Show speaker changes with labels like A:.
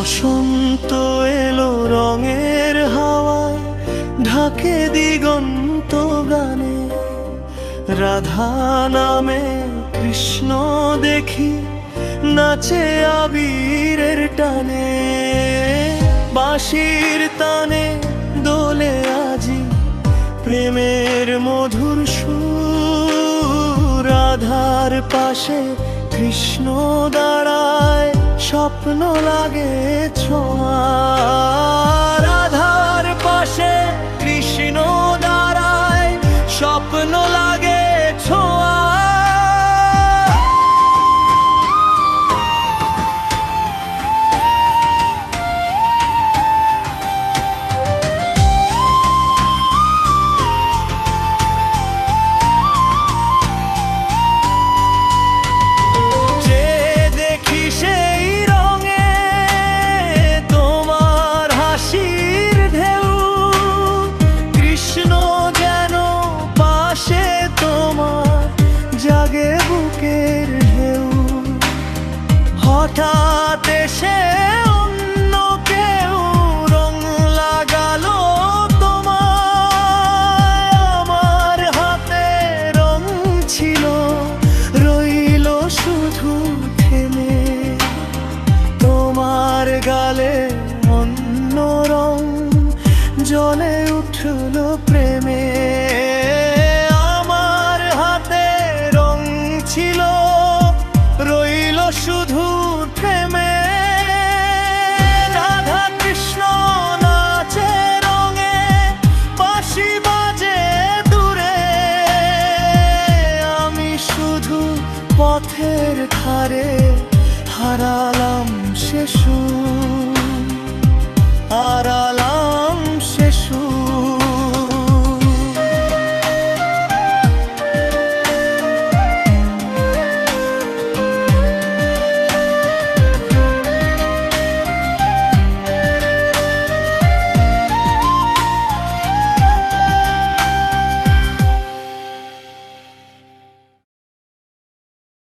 A: বসন্ত এলো রঙের হাওয়ায়, ঢাকে দিগন্ত গানে। রাধা নামে কৃষ্ণ দেখি, নাচে আবিরের টানে। বাঁশির তানে দোলে আজি প্রেমের মধুর সুর। রাধার পাশে কৃষ্ণ দাঁড়ায়, স্বপ্ন লাগে ছোঁয়া। রাধার পাশে কৃষ্ণ দাঁড়ায়, স্বপ্ন লাগে ছোঁয়া। হঠাৎ এসে অন্য কেউ রং লাগালো তোমায়। আমার হাতে রং ছিল, রইল শুধু থেমে। তোমার গালে অন্য রং, জ্বলে উঠল প্রেমে। আমার হাতে রং ছিল, রইল শুধু থেমে। রাধা কৃষ্ণ নাচে রঙে, বাঁশি বাজে দূরে। আমি শুধু পথের ধারে হারালাম সে সুর।